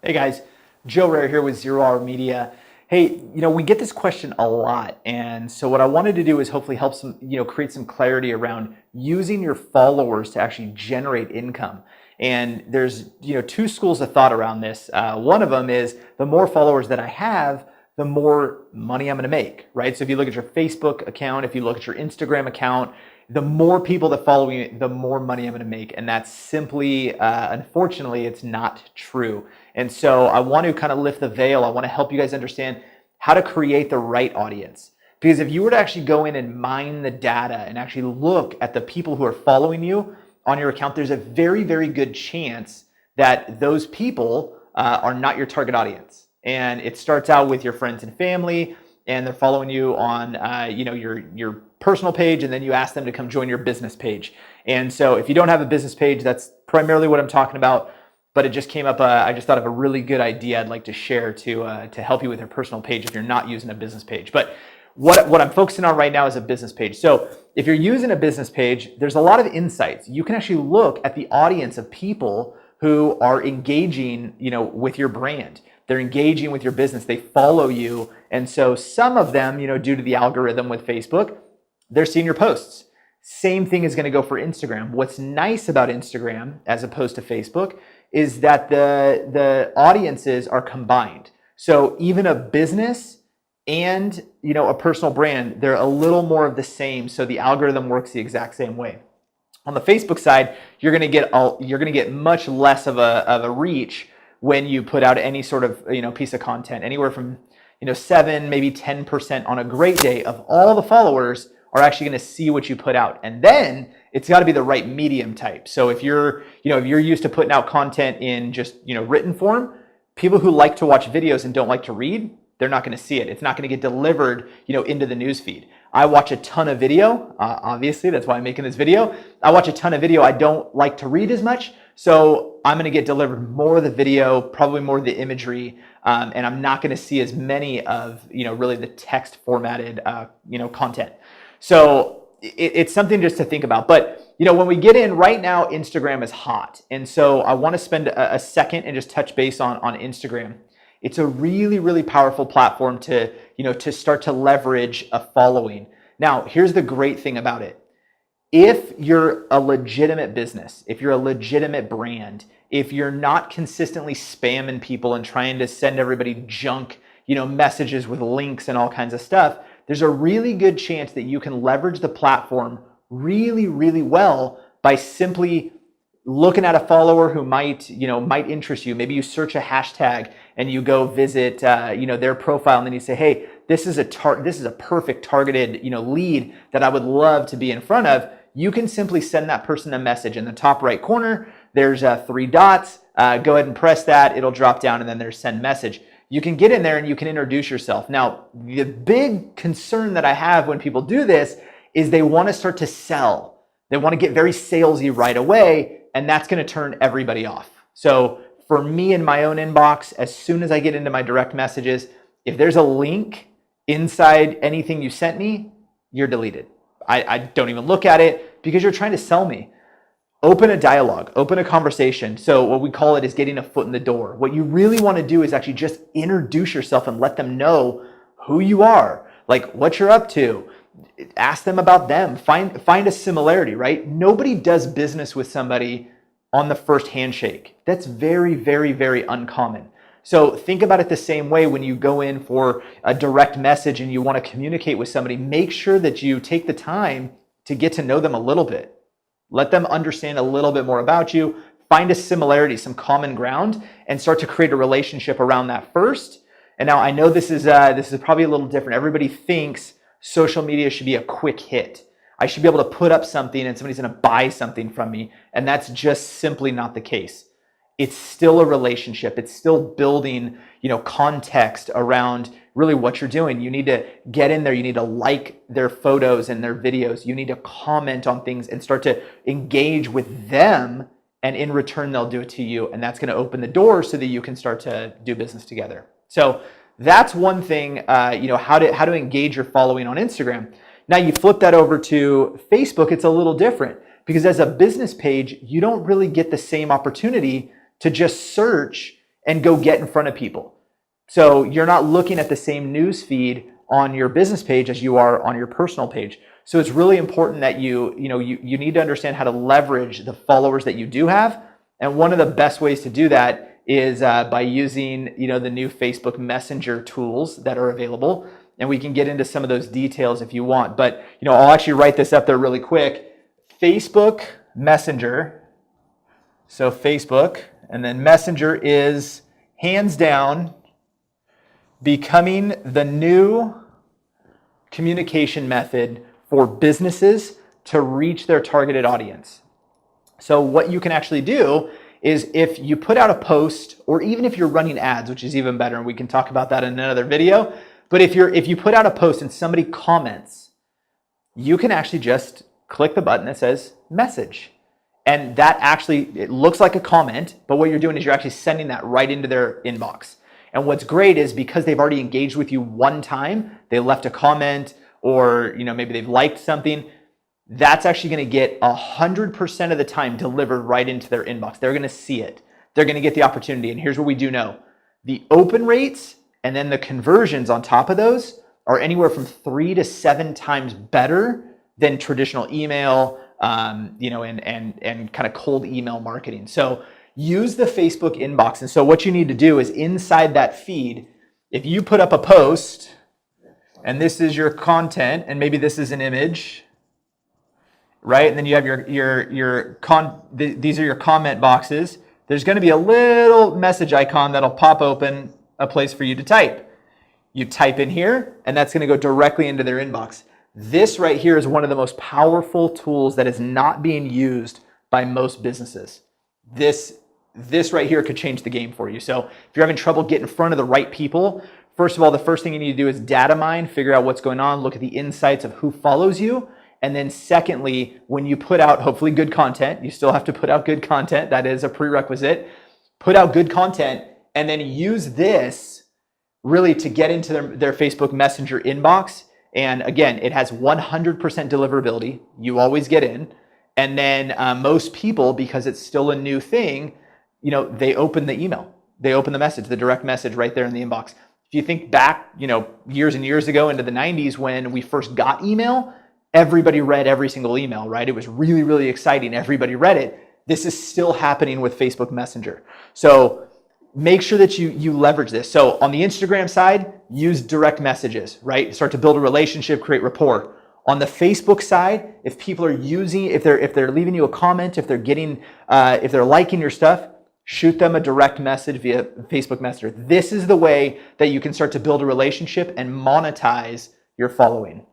Hey guys, Joe Rare here with Zero Hour Media. Hey, we get this question a lot, and so what I wanted to do is hopefully help create some clarity around using your followers to actually generate income. And there's, two schools of thought around this. One of them is the more followers that I have, the more money I'm going to make, right? So if you look at your Facebook account, if you look at your Instagram account, the more people that follow me, the more money I'm going to make. And that's simply, unfortunately, it's not true. And so I want to kind of lift the veil. I want to help you guys understand how to create the right audience. Because if you were to actually go in and mine the data and actually look at the people who are following you on your account, there's a very, very good chance that those people are not your target audience. And it starts out with your friends and family, and they're following you on your personal page, and then you ask them to come join your business page. And so if you don't have a business page, that's primarily what I'm talking about. But it just came up, I just thought of a really good idea I'd like to share to help you with your personal page if you're not using a business page. But what I'm focusing on right now is a business page. So if you're using a business page, there's a lot of insights. You can actually look at the audience of people who are engaging, with your brand. They're engaging with your business. They follow you. And so some of them, due to the algorithm with Facebook, they're seeing your posts. Same thing is going to go for Instagram. What's nice about Instagram as opposed to Facebook is that the audiences are combined. So even a business and a personal brand, they're a little more of the same. So the algorithm works the exact same way. On the Facebook side, you're going to get much less of a reach when you put out any sort of piece of content. Anywhere from 7, maybe 10% on a great day of all the followers are actually going to see what you put out. And then it's got to be the right medium type. So if you're used to putting out content in just written form, people who like to watch videos and don't like to read, they're not going to see it. It's not going to get delivered into the news feed. I watch a ton of video. Obviously, that's why I'm making this video. I watch a ton of video. I don't like to read as much. So I'm going to get delivered more of the video, probably more of the imagery, and I'm not going to see as many of really the text formatted content. So it's something just to think about. But when we get in right now, Instagram is hot, and so I want to spend a second and just touch base on Instagram. It's a really, really powerful platform to start to leverage a following. Now, here's the great thing about it. If you're a legitimate business, if you're a legitimate brand, if you're not consistently spamming people and trying to send everybody junk, messages with links and all kinds of stuff, there's a really good chance that you can leverage the platform really, really well by simply looking at a follower who might interest you. Maybe you search a hashtag and you go visit, their profile, and then you say, hey, this is a perfect targeted, lead that I would love to be in front of. You can simply send that person a message. In the top right corner, there's 3 dots. Go ahead and press that. It'll drop down, and then there's send message. You can get in there and you can introduce yourself. Now, the big concern that I have when people do this is they want to start to sell. They want to get very salesy right away, and that's going to turn everybody off. So for me in my own inbox, as soon as I get into my direct messages, if there's a link inside anything you sent me, you're deleted. I don't even look at it because you're trying to sell me. Open a dialogue, open a conversation. So what we call it is getting a foot in the door. What you really want to do is actually just introduce yourself and let them know who you are, like what you're up to. Ask them about them. Find a similarity, right? Nobody does business with somebody on the first handshake. That's very, very, very uncommon. So think about it the same way when you go in for a direct message and you want to communicate with somebody. Make sure that you take the time to get to know them a little bit. Let them understand a little bit more about you. Find a similarity, some common ground, and start to create a relationship around that first. And now I know this is probably a little different. Everybody thinks social media should be a quick hit. I should be able to put up something and somebody's going to buy something from me. And that's just simply not the case. It's still a relationship. It's still building, context around really what you're doing. You need to get in there. You need to like their photos and their videos. You need to comment on things and start to engage with them. And in return, they'll do it to you. And that's going to open the door so that you can start to do business together. So that's one thing, how to engage your following on Instagram. Now you flip that over to Facebook, it's a little different because as a business page, you don't really get the same opportunity to just search and go get in front of people. So you're not looking at the same news feed on your business page as you are on your personal page. So it's really important that you need to understand how to leverage the followers that you do have. And one of the best ways to do that is by using the new Facebook Messenger tools that are available. And we can get into some of those details if you want. But I'll actually write this up there really quick. Facebook Messenger. So Facebook, and then Messenger is hands down becoming the new communication method for businesses to reach their targeted audience. So what you can actually do is if you put out a post, or even if you're running ads, which is even better, and we can talk about that in another video, but if you put out a post and somebody comments, you can actually just click the button that says message. And that actually, it looks like a comment, but what you're doing is you're actually sending that right into their inbox. And what's great is because they've already engaged with you one time, they left a comment, or maybe they've liked something, that's actually going to get 100% of the time delivered right into their inbox. They're going to see it. They're going to get the opportunity. And here's what we do know. The open rates and then the conversions on top of those are anywhere from 3 to 7 times better than traditional email, and kind of cold email marketing. So use the Facebook inbox. And so what you need to do is inside that feed, if you put up a post and this is your content, and maybe this is an image, right? And then you have these are your comment boxes. There's going to be a little message icon that'll pop open, a place for you to type. You type in here, and that's going to go directly into their inbox. This right here is one of the most powerful tools that is not being used by most businesses. This right here could change the game for you. So if you're having trouble getting in front of the right people, first of all, the first thing you need to do is data mine, figure out what's going on, look at the insights of who follows you. And then secondly, when you put out hopefully good content, you still have to put out good content. That is a prerequisite. Put out good content and then use this really to get into their Facebook Messenger inbox. And again, it has 100% deliverability. You always get in. And then most people, because it's still a new thing, they open the email. They open the message, the direct message right there in the inbox. If you think back, years and years ago into the 90s when we first got email, everybody read every single email, right? It was really, really exciting. Everybody read it. This is still happening with Facebook Messenger. So make sure that you leverage this. So on the Instagram side, use direct messages, right? Start to build a relationship, create rapport. On the Facebook side, if people are if they're leaving you a comment, if they're liking your stuff, shoot them a direct message via Facebook Messenger. This is the way that you can start to build a relationship and monetize your following.